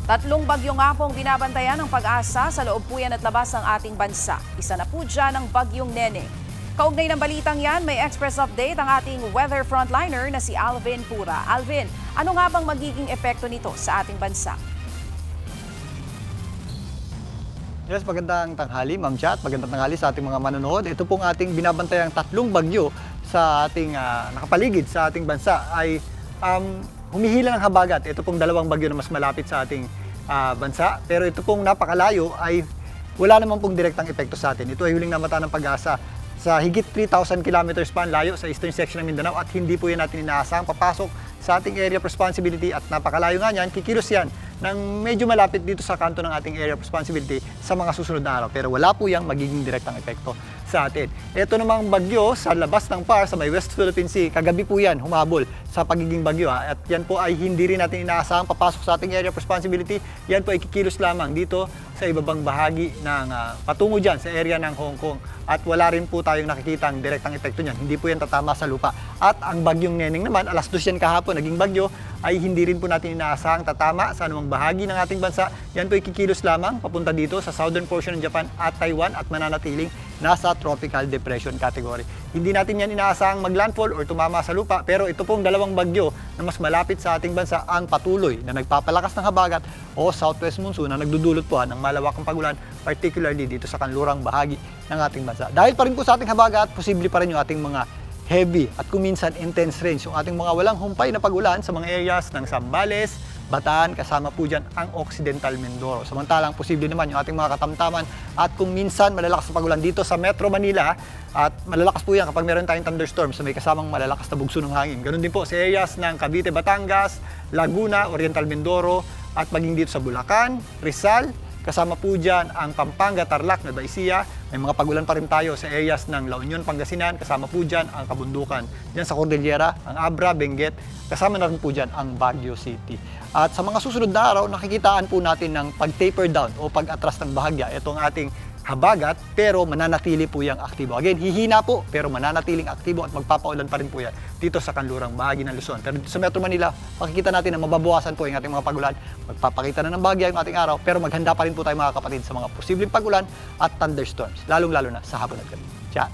Tatlong bagyo nga pong binabantayan ng pag-asa sa loob po yan at labas ng ating bansa. Isa na po dyan ang bagyong Neneng. Kaugnay ng balitang yan, may express update ang ating weather frontliner na si Alvin Pura. Alvin, ano nga bang magiging epekto nito sa ating bansa? Yes, magandang tanghali, Ma'am Chat. Magandang tanghali sa ating mga manonood. Ito pong ating binabantayang tatlong bagyo sa ating nakapaligid sa ating bansa ay humihila ng habagat. Ito pong dalawang bagyo na mas malapit sa ating bansa. Pero ito pong napakalayo ay wala naman pong direktang epekto sa atin. Ito ay huling namata ng pag-asa sa higit 3,000 kilometers pa ang layo sa eastern section ng Mindanao at hindi po yan natin inaasahang papasok sa ating area of responsibility at napakalayo nga niyan, kikilos yan ng medyo malapit dito sa kanto ng ating area of responsibility sa mga susunod na araw. Pero wala po yang magiging direktang epekto sa atin. Ito namang bagyo sa labas ng PAR sa may West Philippine Sea, kagabi po yan humabol sa pagiging bagyo at yan po ay hindi rin natin inaasahang papasok sa ating area of responsibility. Yan po ay kikilos lamang dito sa ibabang bahagi ng patungo dyan sa area ng Hong Kong at wala rin po tayong nakikitang direktang epekto niyan. Hindi po yan tatama sa lupa. At ang bagyong Neneng naman, alas 2 yan kahapon, naging bagyo, ay hindi rin po natin inaasahang tatama sa anumang bahagi ng ating bansa. Yan po ay kikilos lamang papunta dito sa southern portion ng Japan at Taiwan at mananatiling nasa tropical depression category. Hindi natin yan inaasahang maglandfall or tumama sa lupa, pero ito pong dalawang bagyo na mas malapit sa ating bansa ang patuloy na nagpapalakas ng habagat o southwest monsoon na nagdudulot po ng malawakang pagulan, particularly dito sa kanlurang bahagi ng ating bansa. Dahil pa rin po sa ating habagat, posible pa rin yung ating mga heavy at kuminsan intense rains, yung ating mga walang humpay na pagulan sa mga areas ng Zambales, Bataan, kasama po dyan ang Occidental Mindoro. Samantalang posible naman yung ating mga katamtaman at kung minsan malalakas na pagulan dito sa Metro Manila at malalakas po yan kapag meron tayong thunderstorms na may kasamang malalakas na bugso ng hangin. Ganun din po sa areas ng Cavite, Batangas, Laguna, Oriental Mindoro at maging dito sa Bulacan, Rizal, kasama po dyan ang Pampanga, Tarlac, Nueva Ecija. May mga pagulan pa rin tayo sa areas ng La Union, Pangasinan. Kasama po dyan ang Kabundukan. Dyan sa Cordillera, ang Abra, Benguet. Kasama na rin po dyan ang Baguio City. At sa mga susunod na araw, nakikitaan po natin ng pag-taper down o pag-atras ng bahagya. Ito ang ating habagat, pero mananatili po yung aktibo. Again, hihina po, pero mananatiling aktibo at magpapaulan pa rin po yan dito sa kanlurang bahagi ng Luzon. Pero dito sa Metro Manila, makikita natin na mababawasan po yung ating mga pagulan. Magpapakita na ng bahagya yung ating araw, pero maghanda pa rin po tayo mga kapatid sa mga posibleng pagulan at thunderstorms, lalong-lalo na sa hapon at gabi. Ciao!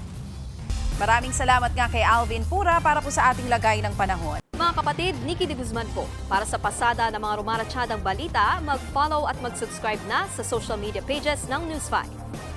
Maraming salamat nga kay Alvin Pura para po sa ating lagay ng panahon. Mga kapatid, Nikki de Guzman po. Para sa pasada ng mga rumaratsyadang balita, mag-follow at mag-subscribe na sa social media pages ng News 5.